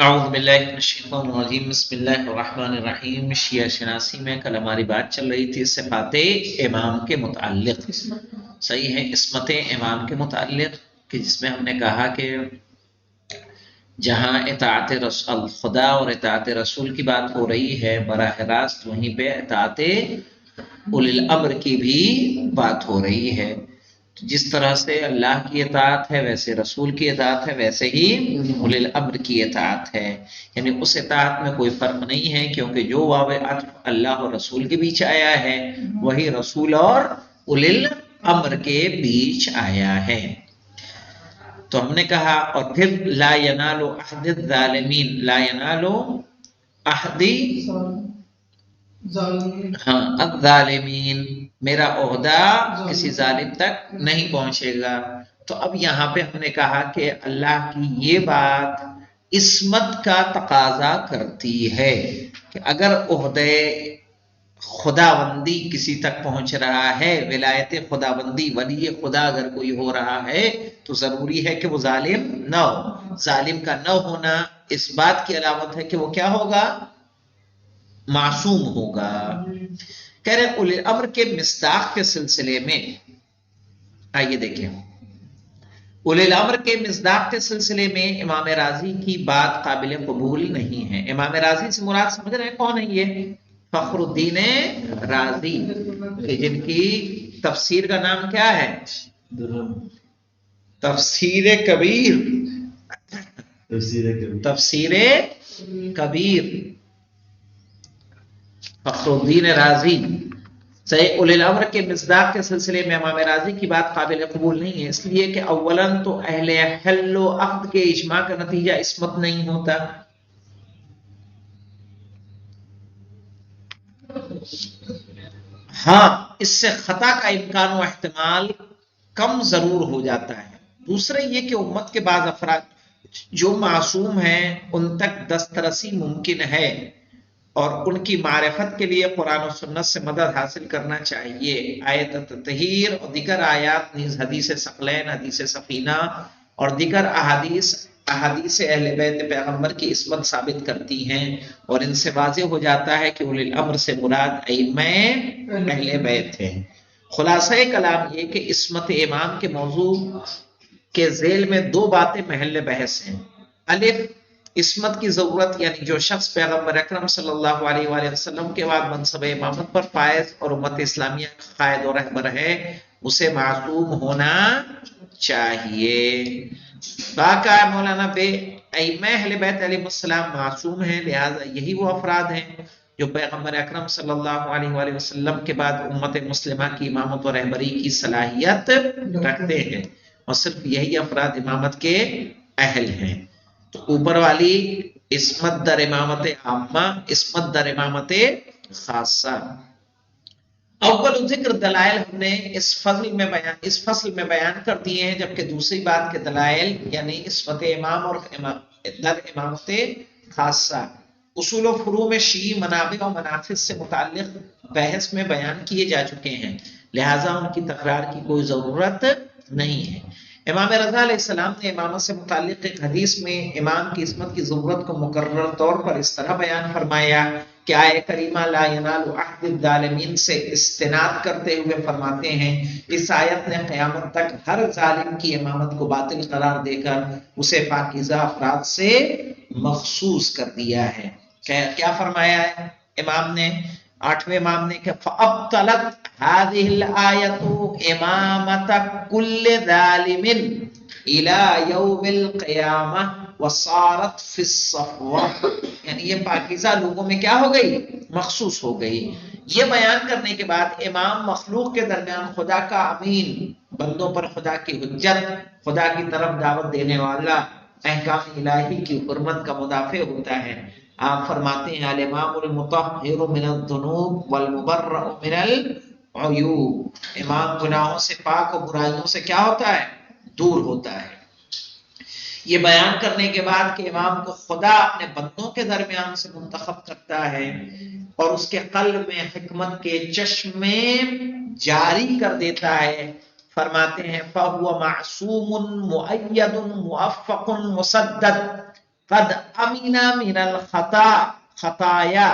اعوذ باللہ من الشیطان الرجیم بسم اللہ الرحمن الرحیم۔ شیعہ شناسی میں کل ہماری بات چل رہی تھی صفات امام کے متعلق، صحیح ہے، عصمت امام کے متعلق، کہ جس میں ہم نے کہا کہ جہاں اطاعت خدا اور اطاعت رسول کی بات ہو رہی ہے براہ راست، وہیں پہ اطاعت اولی الامر کی بھی بات ہو رہی ہے۔ جس طرح سے اللہ کی اطاعت ہے ویسے رسول کی اطاعت ہے، ویسے ہی اولی الامر کی اطاعت ہے، یعنی اس اطاعت میں کوئی فرق نہیں ہے، کیونکہ جو واو عطف اللہ اور رسول کے بیچ آیا ہے وہی رسول اور اولی الامر کے بیچ آیا ہے۔ تو ہم نے کہا، اور پھر لا ینال عہد الظالمین، لا ینال عہد ہاں الظالمین، میرا عہدہ کسی ظالم تک نہیں پہنچے گا۔ تو اب یہاں پہ ہم نے کہا کہ اللہ کی یہ بات عصمت کا تقاضا کرتی ہے کہ اگر عہدے خداوندی کسی تک پہنچ رہا ہے، ولایت خداوندی، ولی خدا اگر کوئی ہو رہا ہے تو ضروری ہے کہ وہ ظالم نہ ہو۔ ظالم کا نہ ہونا اس بات کی علامت ہے کہ وہ کیا ہوگا؟ معصوم ہوگا۔ کہہ رہے اولی الامر کے مصداق کے سلسلے میں آئیے دیکھیں، اولی الامر کے مصداق کے سلسلے میں امام رازی کی بات قابل قبول نہیں ہے۔ امام رازی سے مراد سمجھ رہے ہیں کون ہے؟ یہ فخر الدین رازی، کہ جن کی تفسیر کا نام کیا ہے؟ تفسیر کبیر، تفسیر کبیر، فخر الدین رازی۔ صحیح، اولی الامر کے مصداق کے سلسلے میں امام رازی کی بات قابل قبول نہیں ہے، اس لیے کہ اولاً تو اہل حل و عقد کے اجماع کا نتیجہ عصمت نہیں ہوتا، ہاں اس سے خطا کا امکان و احتمال کم ضرور ہو جاتا ہے۔ دوسرے یہ کہ امت کے بعض افراد جو معصوم ہیں ان تک دسترسی ممکن ہے، اور ان کی معرفت کے لیے قرآن و سنت سے مدد حاصل کرنا چاہیے۔ آیت تطہیر اور دیگر آیات نیز حدیث ثقلین، حدیث سفینہ اور دیگر احادیث اہل بیت پیغمبر کی عصمت ثابت کرتی ہیں، اور ان سے واضح ہو جاتا ہے کہ اولی الامر سے مراد ائمہ اہل بیت ہیں۔ خلاصہ کلام یہ کہ عصمت امام کے موضوع کے ذیل میں دو باتیں محل بحث ہیں۔ الف، عصمت کی ضرورت، یعنی جو شخص پیغمبر اکرم صلی اللہ علیہ وآلہ وسلم کے بعد منصب امامت پر فائز اور امت اسلامیہ کا قائد و رہبر ہے، اسے معصوم ہونا چاہیے۔ باقا مولانا بے ائمہ اہل بیت علیہ السلام معصوم ہیں، لہذا یہی وہ افراد ہیں جو پیغمبر اکرم صلی اللہ علیہ وآلہ وسلم کے بعد امت مسلمہ کی امامت و رہبری کی صلاحیت رکھتے ہیں، اور صرف یہی افراد امامت کے اہل ہیں۔ تو اوپر والی عصمت در امامت عامہ، عصمت در امامت خاصہ۔ اول ذکر دلائل ہم نے اس فصل میں بیان کر دیے ہیں، جبکہ دوسری بات کے دلائل یعنی عصمت امام اور در امامت خاصہ اصول و فروع میں شیعی منابع و منافذ سے متعلق بحث میں بیان کیے جا چکے ہیں، لہٰذا ان کی تکرار کی کوئی ضرورت نہیں ہے۔ امام رضا علیہ السلام نے امامت سے متعلق ایک حدیث میں امام کی عصمت کی ضرورت کو مکرر طور پر اس طرح بیان فرمایا کہ آیہ کریمہ لا ینال عہد الظالمین سے استناد کرتے ہوئے فرماتے ہیں، اس آیت نے قیامت تک ہر ظالم کی امامت کو باطل قرار دے کر اسے پاکیزہ افراد سے مخصوص کر دیا ہے۔ کیا فرمایا ہے امام نے؟ آٹھویں امام نے کہ فَأَبْطَلَتْ هَذِهِ الْآيَةُ إِمَامَةَ كُلِّ ظَالِمٍ إِلَى يَوْمِ الْقِيَامَةِ وَصَارَتْ فِي الصَّفْوَةِ، یعنی یہ پاکیزہ لوگوں میں کیا ہو گئی؟ مخصوص ہو گئی۔ یہ بیان کرنے کے بعد امام مخلوق کے درمیان خدا کا امین، بندوں پر خدا کی حجت، خدا کی طرف دعوت دینے والا، احکام الہی کی حرمت کا مدافع ہوتا ہے۔ آپ فرماتے ہیں الامام المطہر من الذنوب والمبرأ من العیوب، امام گناہوں سے پاک اور برائیوں سے کیا ہوتا ہے؟ دور ہوتا ہے۔ یہ بیان کرنے کے بعد کہ امام کو خدا اپنے بندوں کے درمیان سے منتخب کرتا ہے اور اس کے قلب میں حکمت کے چشمے جاری کر دیتا ہے، فرماتے ہیں فَهُوَ مَعْصُومٌ مُؤَيَّدٌ مُوَفَّقٌ مُسَدَّدٌ قد आमिना मिनल खताया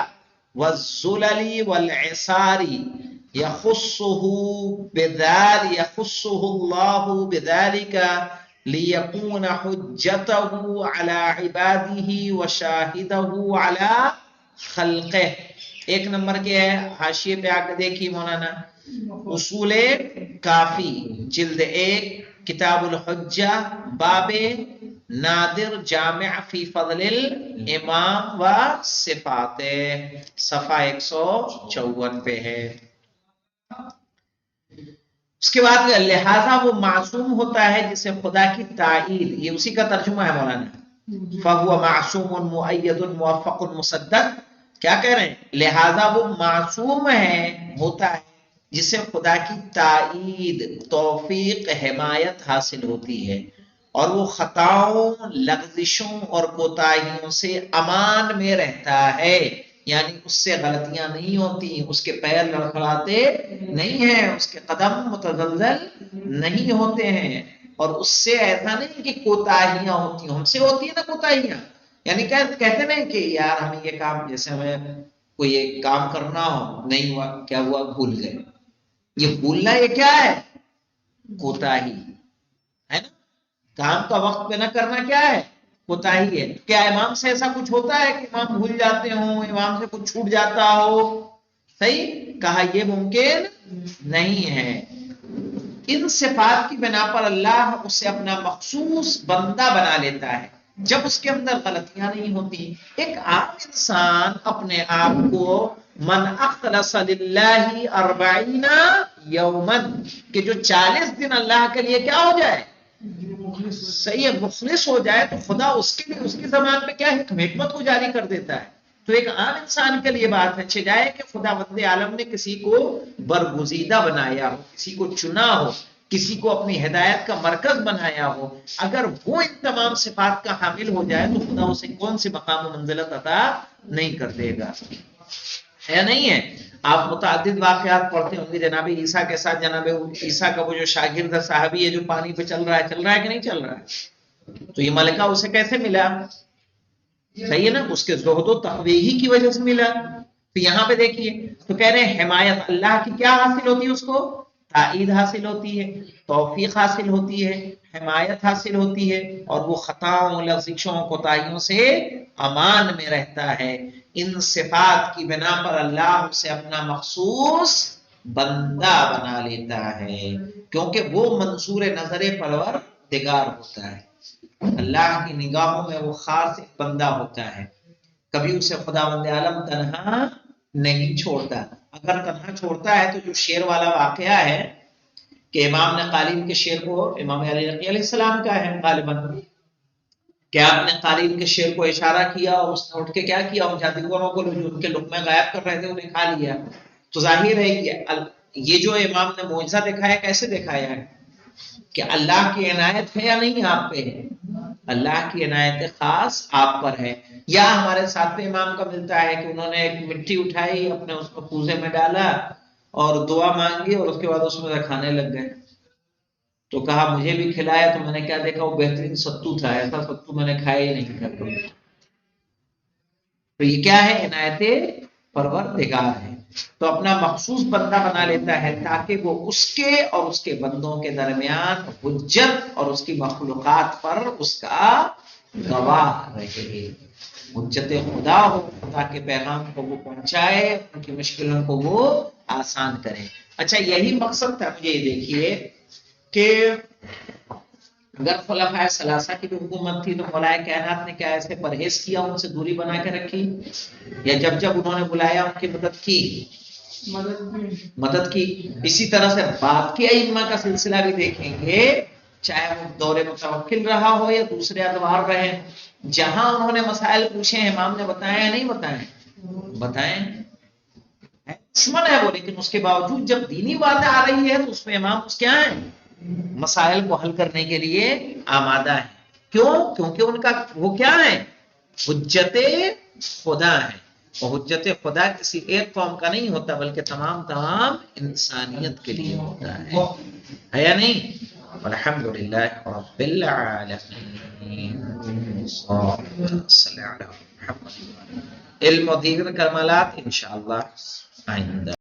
वज़्ज़ुलली वल्इसारी यखुस्सुहु अल्लाहु बिज़ालिका लियकून हुज्जतहु अला इबादिही व शाहिदहु अला खल्क़िह। एक नंबर के है, हाशिए पे आके देखिए मौलाना, उसूले काफी जिल्द 1 किताबुल हुज्जा बाबे नादिर जामिअ फी फज़लिल इमाम व सिफाते, सफ़ा 154 पे है। उसके बाद लिहाजा वो मासूम होता है जिसे खुदा की ताईद, ये उसी का तर्जुमा है मौलाना, फहुवा मासूमुन मुअय्यदुन मुवफ़्फ़क़ुन मुसद्दद। क्या कह रहे हैं? लिहाजा वो मासूम है, होता है जिसे खुदा की ताईद, तौफीक, हिमायत हासिल होती है और वो खताओं, लग़ज़िशों और कोताहियों से अमान में रहता है, यानी उससे गलतियां नहीं होती, उसके पैर लड़खड़ाते नहीं हैं, उसके कदम मुतज़लज़ल नहीं होते हैं, और उससे ऐसा नहीं कि कोताहियां होती, हमसे होती है ना कोताहियां, यानी कहते नहीं कि यार हमें ये काम, जैसे हमें कोई एक काम करना हो, नहीं हुआ, क्या हुआ, भूल गए, ये भूलना ये क्या है? कोताही है ना। काम का वक्त पे न करना क्या है? कोताही है। क्या इमाम से ऐसा कुछ होता है कि इमाम भूल जाते हो, इमाम से कुछ छूट जाता हो? सही कहा, यह मुमकिन नहीं है। इन सिफात की बिना पर अल्लाह उसे अपना मखसूस बंदा बना लेता है जब उसके अंदर गलतियां नहीं होती। एक आम इंसान अपने आप को मन अखलस लिल्लाहि 40 यौमन, कि जो 40 दिन अल्लाह के लिए क्या हो जाए, सही है, मुखलिस हो जाए, तो खुदा उसके लिए उसकी ज़बान पे क्या हिकमत को जारी कर देता है। तो एक आम इंसान के लिए बात अच्छी जाए कि खुदा वंदे आलम ने किसी को बरगुजीदा बनाया हो, किसी को चुना हो, किसी को अपनी हिदायत का मरकज बनाया हो, अगर वो इन तमाम सिफात का हामिल हो जाए तो खुदा उसे कौन सी मकाम मंजिलत अता नहीं कर देगा, है नहीं है। आप मुतअद्दिद वाक़यात पढ़ते होंगे जनाब ईसा के साथ, जनाब ईसा का वो जो शागिर्द साहबी है जो पानी पे चल रहा है कि नहीं चल रहा है, तो ये मलका उसे कैसे मिला? सही है ना, उसके ज़ुहद व तक़वी की वजह से मिला। तो यहाँ पे देखिए, तो कह रहे हैं हिमायत अल्लाह की क्या हासिल होती है, उसको ताईद हासिल होती है, तौफीक हासिल होती है, हिमायत हासिल होती है, और वो खताओं, लग़ज़िशों, कोताहियों से अमान में रहता है। इन सिफात की बिना पर अल्लाह उसे अपना मखसूस बंदा बना लेता है, क्योंकि वो मंसूर नजर परवरदिगार होता है, अल्लाह की निगाहों में वो खास एक बंदा होता है। कभी उसे खुदावंद आलम तन्हा नहीं छोड़ता। अगर तन्हा छोड़ता है तो जो शेर वाला वाकया है कि इमाम ने कालीन के शेर को, इमाम अली अलैहिस्सलाम का है गालिबन, क्या आपने कालीन के शेर को इशारा किया और उसने उठ के क्या किया, उन जादूगरों को जो उनके लुक़मे गायब कर रहे थे उन्हें खा लिया। तो जाहिर है कि ये जो इमाम ने मोइज़ा दिखाया, कैसे दिखाया है कि अल्लाह की इनायत है या नहीं आप पे है, अल्लाह की इनायत खास आप पर है। या हमारे साथ में इमाम का मिलता है कि उन्होंने एक मिट्टी उठाई, अपने उसको कूजे में डाला और दुआ मांगी और उसके बाद उसमें खाने लग गए। तो कहा मुझे भी खिलाया, तो मैंने क्या देखा, वो बेहतरीन सत्तू था, ऐसा सत्तू मैंने खाया ही नहीं था कभी। तो ये क्या है, इनायत परवरदिगार है। तो अपना मखसूस बंदा बना लेता है ताकि वो उसके और उसके बंदों के दरमियान हुज्जत और उसकी मखलूकात पर उसका गवाह रहे, हुज्जत खुदा हो, खुदा के पैगाम को वो पहुंचाए, उनकी मुश्किलों को वो आसान करे। अच्छा, यही मकसद था। मुझे देखिए कि अगर खुलाफाए सलासा की भी हुकूमत थी तो मौलाए कायनात ने क्या ऐसे परहेज किया, उनसे दूरी बना के रखी, या जब जब उन्होंने बुलाया उनकी मदद की। इसी तरह से बाकी अइम्मा का सिलसिला भी देखेंगे, चाहे वो दौरे मुतवक्किल रहा हो या दूसरे अदवार रहे, जहां उन्होंने मसाइल पूछे इमाम ने बताए या नहीं बताए, बताए दुश्मन है वो, लेकिन उसके बावजूद जब दीनी बातें आ रही है तो उसमें इमाम क्या है, मसाइल को हल करने के लिए आमादा है। क्यों? क्योंकि उनका वो क्या है, हुज्जत खुदा है, और हुज्जत खुदा किसी एक कौम का नहीं होता बल्कि तमाम इंसानियत के लिए होता है या नहीं। अल्हम्दुलिल्लाह रब्बिल आलमीन। صلی اللہ علیہ وسلم علم و دیگر کمالات انشاءاللہ آئندہ